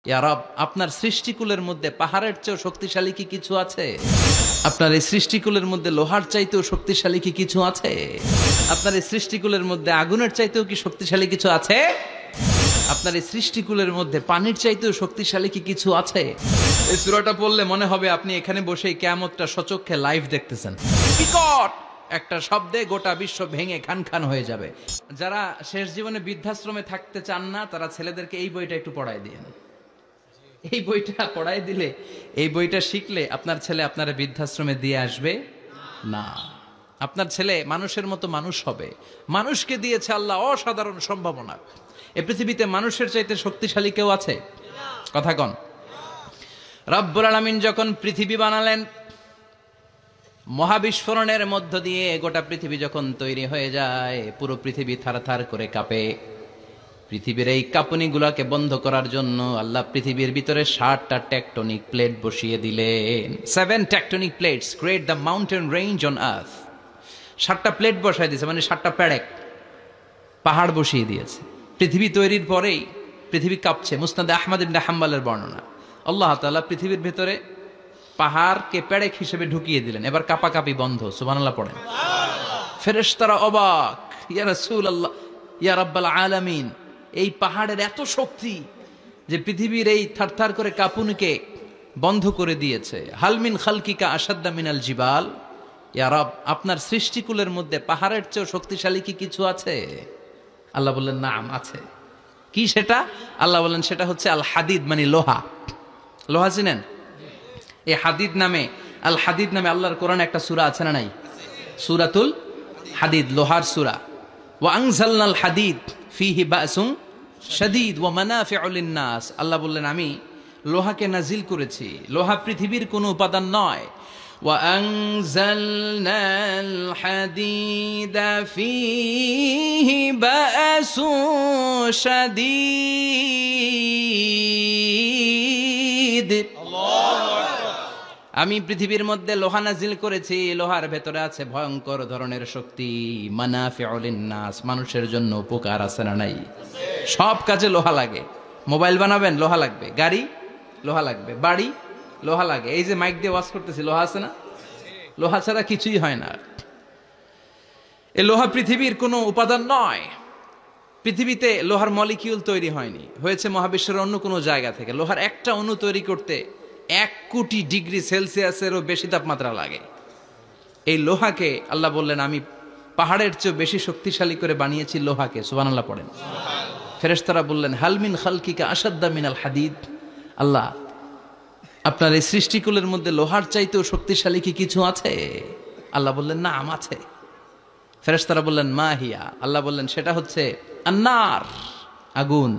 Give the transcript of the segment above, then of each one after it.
ইয়া রব, আপনার সৃষ্টিকুলের মধ্যে পাহাড়ের চেয়েও শক্তিশালী কি কিছু আছে? আপনার এই সৃষ্টিকুলের মধ্যে লোহার চাইতেও শক্তিশালী কি কিছু আছে? আপনার এই সৃষ্টিকুলের মধ্যে আগুনের চাইতেও কি শক্তিশালী কিছু আছে? আপনার এই সৃষ্টিকুলের মধ্যে পানির চাইতেও শক্তিশালী কি কিছু আছে? এই সূরাটা পড়লে মনে হবে আপনি এখানে বসেই কিয়ামতটা সচক্ষে লাইভ দেখতেছেন। বিকট একটা শব্দে গোটা বিশ্ব ভেঙে খান খান হয়ে যাবে। যারা শেষ জীবনে বৃদ্ধাশ্রমে থাকতে চান না, তারা ছেলেদেরকে এই বইটা একটু পড়ায় দিয়েন। এই বইটা পড়াই দিলে, এই বইটা শিখলে আপনার ছেলে আপনারা বৃদ্ধাশ্রমে দিয়ে আসবে না। আপনার ছেলে মানুষের মতো মানুষ হবে। মানুষকে দিয়েছে আল্লাহ অসাধারণ সম্ভাবনা। এই পৃথিবীতে মানুষের চাইতে শক্তিশালী কেউ আছে? কথা কন। রব্বুল আলামিন যখন পৃথিবী বানালেন, মহাবিস্ফোরণের মধ্য দিয়ে গোটা পৃথিবী যখন তৈরি হয়ে যায়, পুরো পৃথিবী থারথার করে কাঁপে। পৃথিবীর এই কাঁপুনিগুলোকে বন্ধ করার জন্য আল্লাহ পৃথিবীর ভিতরে 7টা টেকটনিক প্লেট বসিয়ে দিলেন। 7 tectonic plates create the mountain range on earth. 7টা প্লেট বসাই দিয়েছে, মানে 7টা পেরেক, পাহাড় বসিয়ে দিয়েছে। পৃথিবী তৈরির পরেই পৃথিবী কাঁপছে। মুসনাদে আহমদ ইবনে হাম্বলের বর্ণনা, আল্লাহ তাআলা পৃথিবীর ভিতরে পাহাড়কে পেরেক হিসেবে ঢুকিয়ে দিলেন। এবার কাঁপাকাঁপি বন্ধ। সুবহানাল্লাহ পড়েন। ফেরেশতারা অবাক, ইয়া রাসূলুল্লাহ, ইয়া রাব্বাল আলামিন, এই পাহাড়ের এত শক্তি যে পৃথিবীর এই থারথার করে কাঁপুনিকে বন্ধ করে দিয়েছে। হালমিন খালকিকা আসাদ্দা মিনাল জিবাল। ইয়া রব, আপনার সৃষ্টিকুলের মধ্যে পাহাড়ের চেয়েও শক্তিশালী কি কিছু আছে? আল্লাহ বললেন নাম আছে। কি সেটা? আল্লাহ বললেন সেটা হচ্ছে আল হাদিদ, মানে লোহা। লোহা চিনেন? এই হাদিদ নামে, আল হাদিদ নামে আল্লাহর কোরআনে একটা সূরা আছে না নাই? সূরাতুল হাদিদ, লোহার সূরা। ওয়া আনজালনাল হাদিদ ফিহি বাসুন শাদীদ ওয়া মানাফিউ লিন-নাস। আল্লাহ বললেন আমি লোহাকে নাজিল করেছি। লোহা পৃথিবীর কোনো উপাদান নয়। ওয়া আনজালনাল হাদিদা ফিহি বাসুন শাদীদ। আমি পৃথিবীর মধ্যে লোহা নাজিল করেছি। লোহার ভেতরে আছে ভয়ঙ্কর ধরনের শক্তি। মানাফিউ লিন-নাস, মানুষের জন্য উপকার আছে না নাই? সব কাজে লোহা লাগে। মোবাইল বানাবেন, লোহা লাগবে। গাড়ি, লোহা লাগবে। বাড়ি, লোহা লাগে। এই যে মাইক দিয়ে ওয়াজ করতেছি, লোহা আছে না? লোহা ছাড়া কিছুই হয় না। এই লোহা পৃথিবীর কোনো উপাদান নয়। পৃথিবীতে লোহার মলিকিউল তৈরি হয়নি, হয়েছে মহাবিশ্বের অন্য কোনো জায়গা থেকে। লোহার একটা অণু তৈরি করতে 1 কোটি ডিগ্রি সেলসিয়াসেরও বেশি তাপমাত্রা লাগে। এই লোহাকে আল্লাহ বললেন আমি পাহাড়ের চেয়ে বেশি শক্তিশালী করে বানিয়েছি লোহাকে। সুবহানাল্লাহ পড়েন। ফেরেশতারা বললেন হালমিন খালকিকা আসাদ্দা মিনাল হাদিদ। আল্লাহ, আপনার এই সৃষ্টিকুলের মধ্যে লোহার চাইতেও শক্তিশালী কি কিছু আছে? আল্লাহ বললেন নাম আছে। ফেরেশতারা বললেন মা হিয়া। আল্লাহ বললেন সেটা হচ্ছে আন্নার, আগুন।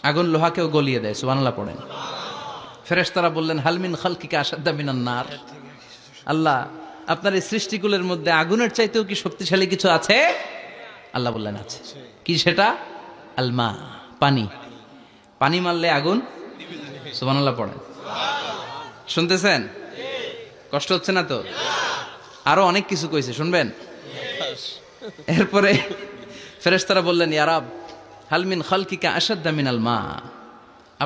আগুন লোহাকেও গলিয়ে দেয়। সুবহানাল্লাহ পড়েন। ফেরেশতারা বললেন হালমিন খালকিকা আসাদ্দা মিনান নার। আল্লাহ, আপনার এই সৃষ্টিকুলের মধ্যে আগুনের চাইতেও কি শক্তিশালী কিছু আছে? আল্লাহ বললেন আছে। কি সেটা? আলমা, পানি। পানি মারলে আগুন। সুবহানাল্লাহ পড়েন। শুনতেছেন? কষ্ট হচ্ছে না তো? আরো অনেক কিছু কইছে, শুনবেন? এরপরে ফেরেশতারা বললেন ইয়া রব, হালমিন খালকিকা আসাদ্দা মিনাল মা।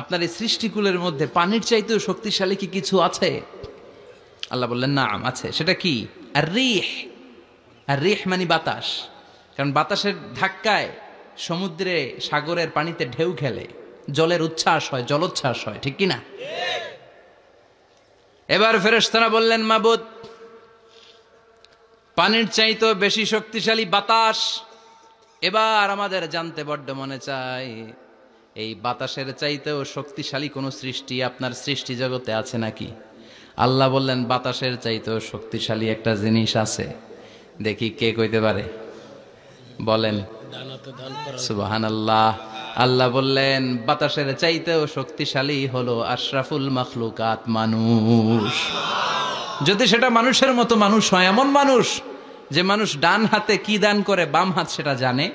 আপনার এই সৃষ্টিকুলের মধ্যে পানির চাইতেও শক্তিশালী কি কিছু আছে? আল্লাহ বললেন নাম আছে। সেটা কি? আর রিহ। আর রিহ মানে বাতাস। কারণ বাতাসের ধাক্কায় সমুদ্রে, সাগরের পানিতে ঢেউ খেলে, জলের উচ্ছ্বাস হয়, জলোচ্ছ্বাস হয়, ঠিক কি না? এবার ফেরেশতারা বললেন মাবুদ, পানির চাইতেও বেশি শক্তিশালী বাতাস। এবার আমাদের জানতে বড্ড মনে চায়, এই বাতাসের চাইতেও শক্তিশালী কোন সৃষ্টি আপনার সৃষ্টি জগতে আছে নাকি? আল্লাহ বললেন বাতাসের চাইতেও শক্তিশালী একটা জিনিস আছে। দেখি কে কইতে পারে, বলেন। সুবহানাল্লাহ। আল্লাহ বললেন বাতাসের চাইতেও শক্তিশালী হলো আশরাফুল মাখলুকাত, মানুষ। যদি সেটা মানুষের মতো মানুষ হয়, এমন মানুষ যে মানুষ ডান হাতে কি দান করে বাম হাত সেটা জানে,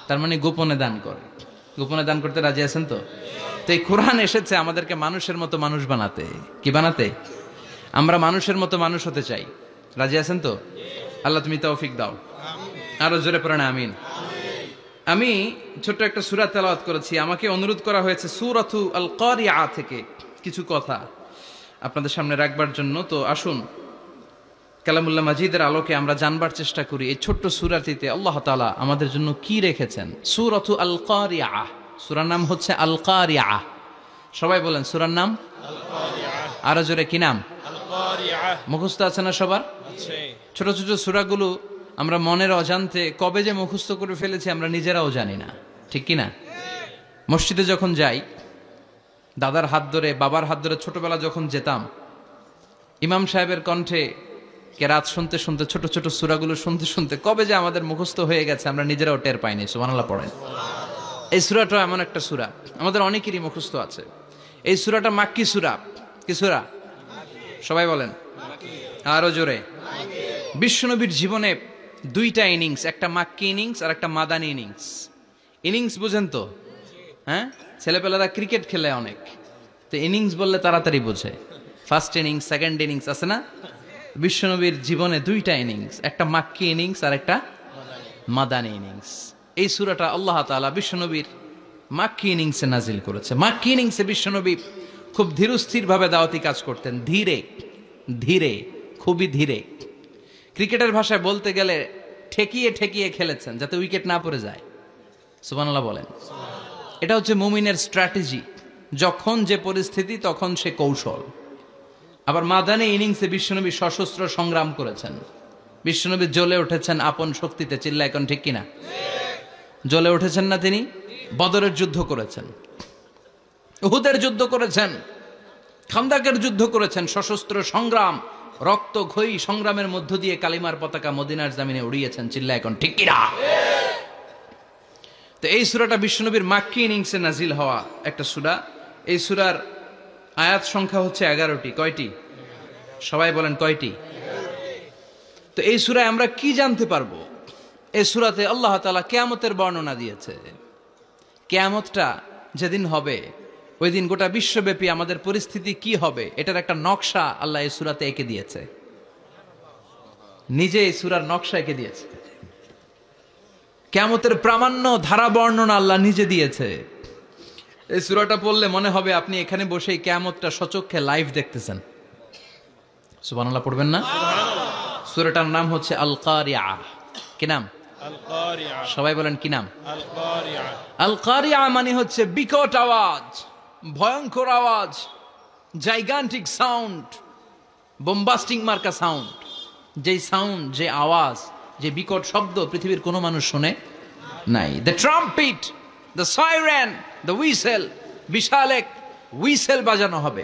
তার মানে গোপনে দান করে। গোপনে দান করতে রাজি আছেন তো? তো এই কোরআন এসেছে আমাদেরকে মানুষের মতো মানুষ বানাতে। কি বানাতে? আমরা মানুষের মতো মানুষ হতে চাই। রাজি আছেন তো? আল্লাহ তুমি তৌফিক দাও। আরো জোরে পড়েন আমিন। আমি ছোট্ট একটা সূরা তেলাওয়াত করেছি, আমাকে অনুরোধ করা হয়েছে সূরাতু আল কারিআ থেকে কিছু কথা আপনাদের সামনে রাখবার জন্য। তো আসুন কালামুল্লাহ মাজিদের আলোকে আমরা জানবার চেষ্টা করি এই ছোট্ট সূরাটিতে আল্লাহ তাআলা আমাদের জন্য কি রেখেছেন। সূরাতু আল কারিআ, সূরার নাম হচ্ছে আল কারিআ। সবাই বলেন সূরার নাম আল কারিআ। আরো জোরে কি নাম? আল কারিআ। মুখস্থ আছে না সবার? আছে। ছোট ছোট সূরাগুলো আমরা মনের অজান্তে কবে যে মুখস্থ করে ফেলেছি আমরা নিজেরাও জানি না, ঠিক কি না? মসজিদে যখন যাই, দাদার হাত ধরে বাবার হাত ধরে ছোটবেলা যখন যেতাম, ইমাম সাহেবের কণ্ঠে কেরাত শুনতে শুনতে ছোট ছোট সূরাগুলো শুনতে শুনতে কবে যে আমাদের মুখস্থ হয়ে গেছে আমরা নিজেরাও টের পাইনি। সুবহানাল্লাহ পড়েন। এই সূরাটা এমন একটা সূরা আমাদের অনেকেরই মুখস্থ আছে। এই সূরাটা মাক্কি সূরা। কি সূরা? সবাই বলেন আরো জোরে। বিশ্বনবীর জীবনে দুইটা ইনিংস, একটা মাক্কি ইনিংস আর একটা মাদানী ইনিংস। ইনিংস বুঝেন তো? হ্যাঁ, ছেলেপেলেরা ক্রিকেট খেলে অনেক, তো ইনিংস বললে তাড়াতাড়ি বোঝে। ফার্স্ট ইনিংস, সেকেন্ড ইনিংস আছে না? বিশ্বনবীর জীবনে দুইটা ইনিংস, একটা মাক্কি ইনিংস আর একটা মাদানী ইনিংস। এই সূরাটা আল্লাহ তাআলা বিশ্বনবীর মাক্কি ইনিংসে নাজিল করেছে। মাক্কি ইনিংসে বিশ্বনবী খুব ধীরস্থির ভাবে দাওয়াতি কাজ করতেন, ধীরে ধীরে, খুবই ধীরে। ক্রিকেটের ভাষায় বলতে গেলে ঠেকিয়ে ঠেকিয়ে খেলেছেন যাতে উইকেট না পড়ে যায়। সুবহানাল্লাহ বলেন। এটা হচ্ছে মুমিনের স্ট্র্যাটেজি, যখন যে পরিস্থিতি তখন সে কৌশল। আবার মাদানী ইনিংসে বিশ্বনবী সশস্ত্র সংগ্রাম করেছেন। বিশ্বনবী জ্বলে উঠেছেন আপন শক্তিতে, চিল্লা এখন ঠিক কিনা? জ্বলে উঠেছেন না তিনি? বদরের যুদ্ধ করেছেন, উহুদের যুদ্ধ করেছেন, খান্দাকের যুদ্ধ করেছেন। সশস্ত্র সংগ্রাম, রক্তক্ষয়ী সংগ্রামের মধ্য দিয়ে কালিমার পতাকা মদিনার জামিনে উড়িয়েছেন, চিল্লা এখন ঠিক কিনা? তো এই সূরাটা বিশ্বনবীর মাক্কি ইনিংসে নাজিল হওয়া একটা সূরা। এই সূরার আয়াত সংখ্যা হচ্ছে 11টি। কয়টি? সবাই বলেন কয়টি? তো এই সূরায় আমরা কি জানতে পারবো? এই সূরাতে আল্লাহ তাআলা কিয়ামতের বর্ণনা দিয়েছে। কিয়ামতটা যেদিন হবে ওই দিন গোটা বিশ্বব্যাপী আমাদের পরিস্থিতি কি হবে এটার একটা নকশা আল্লাহ এই সূরাতে এঁকে দিয়েছে। নিজে এই সূরার নকশা এঁকে দিয়েছে। কিয়ামতের প্রামাণ্য ধারা বর্ণনা আল্লাহ নিজে দিয়েছে। এই সূরাটা পড়লে মনে হবে আপনি এখানে বসেই কিয়ামতটা সচক্ষে লাইভ দেখতেছেন। সুবহানাল্লাহ পড়বেন না? সূরাটার নাম হচ্ছে আল কারিআ। কি নাম? আল কারিআ। সবাই বলেন কি নাম? আল কারিআ। আল কারিআ মানে হচ্ছে বিকট আওয়াজ, ভয়ঙ্কর আওয়াজ, জাইগান্টিক সাউন্ড, বোম্বাস্টিং মার্কা সাউন্ড। যেই সাউন্ড, যে আওয়াজ, যে বিকট শব্দ পৃথিবীর কোনো মানুষ শুনে নাই। The trumpet, the siren, the whistle, বিশাল এক হুইসেল বাজানো হবে।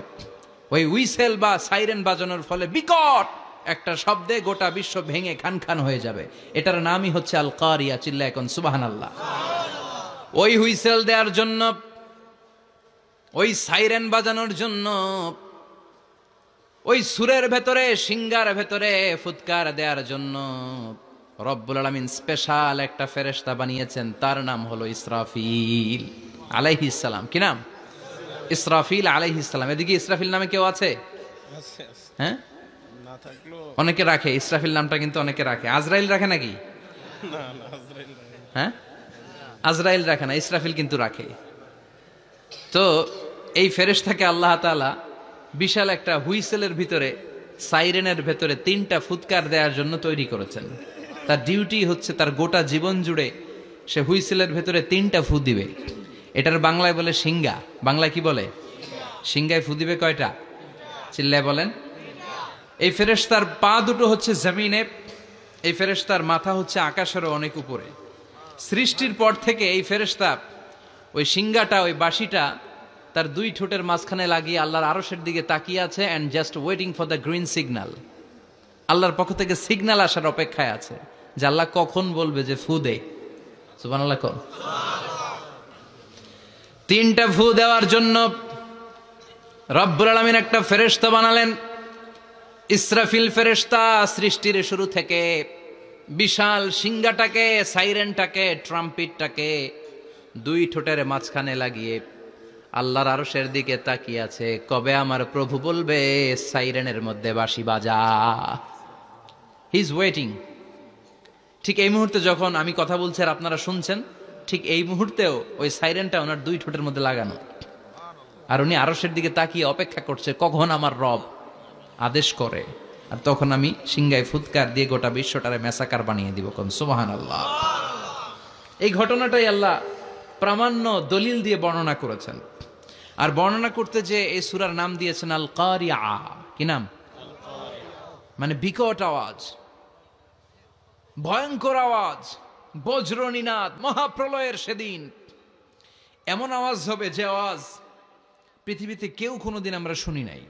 ওই হুইসেল বা সাইরেন বাজানোর ফলে বিকট একটা শব্দে গোটা বিশ্ব ভেঙে খান খান হয়ে যাবে। এটার নামই হচ্ছে আল কারিয়া। চিল্লা এখন সুবহানাল্লাহ। ওই হুইসেল দেওয়ার জন্য, ওই সাইরেন বাজানোর জন্য, ওই সুরের ভেতরে, সিঙ্গার ভেতরে ফুৎকার দেওয়ার জন্য রব্বুল আলামিন স্পেশাল একটা ফেরেশতা বানিয়েছেন। তার নাম হলো ইসরাফিল আলাইহিস সালাম। কি নাম? ইসরাফিল আলাইহিস সালাম। এদিকে ইসরাফিল নামে কেউ আছে? হ্যাঁ, অনেকে রাখে ইসরাফিল নামটা, কিন্তু অনেকে রাখে। আজরাইল রাখে নাকি? হ্যাঁ, আজরাইল রাখে না, ইসরাফিল কিন্তু রাখে। তো এই ফেরেশতাকে আল্লাহ তাআলা বিশাল একটা হুইসেলের ভিতরে, সাইরেনের ভেতরে 3টা ফুৎকার দেওয়ার জন্য তৈরি করেছেন। তার ডিউটি হচ্ছে তার গোটা জীবন জুড়ে সে হুইসেলের ভেতরে 3টা ফু দিবে। এটার বাংলায় বলে সিঙ্গা। বাংলায় কি বলে? সিঙ্গায় ফু দিবে কয়টা? চিল্লায় বলেন। এই ফেরেশতার পা দুটো হচ্ছে জমিনে, এই ফেরেশতার মাথা হচ্ছে আকাশেরও অনেক উপরে। সৃষ্টির পর থেকে এই ফেরেশতা ওই সিঙ্গাটা, ওই বাঁশিটা তার 2 ঠোঁটের মাঝখানে লাগিয়ে আল্লাহর আরশের দিকে তাকিয়ে আছে, and just waiting for the green signal. আল্লাহর পক্ষ থেকে সিগন্যাল আসার অপেক্ষায় আছে যে আল্লাহ কখন বলবে যে ফু দে। সুবহানাল্লাহ। 3টা ফু দেওয়ার জন্য রব্বুল আলামিন একটা ফেরেশতা বানালেন। ইসরাফিল ফেরেশতা সৃষ্টির শুরু থেকে বিশাল সিঙ্গাটাকে, সাইরেনটাকে, ট্রাম্পিটটাকে 2 ঠোঁটের মাঝখানে লাগিয়ে আল্লাহর আরশের দিকে তাকিয়ে আছে, কবে আমার প্রভু বলবে সাইরেনের মধ্যে বাঁশি বাজা। He is waiting. ঠিক এই মুহূর্তে যখন আমি কথা বলছি আর আপনারা শুনছেন, ঠিক এই মুহূর্তেও ওই সাইরেনটা ওনার দুই ঠোঁটের মধ্যে লাগানো, আর উনি আরশের দিকে তাকিয়ে অপেক্ষা করছে কখন আমার রব আদেশ করে, আর তখন আমি সিংগায় ফুৎকার দিয়ে গোটা বিশ্বটারে মেসাকার বানিয়ে দিব। কোন সুবহানাল্লাহ। এই ঘটনাটাই আল্লাহ প্রামাণ্য দলিল দিয়ে বর্ণনা করেছেন। আর বর্ণনা করতে যে এই সূরার নাম দিয়েছেন আল কারিয়া। কি নাম? মানে বিকট আওয়াজ, ভয়ঙ্কর আওয়াজ, বজ্রনীনাদ, মহাপ্রলয়ের সেদিন এমন আওয়াজ হবে যে আওয়াজ পৃথিবীতে কেউ কোনোদিন আমরা শুনি নাই।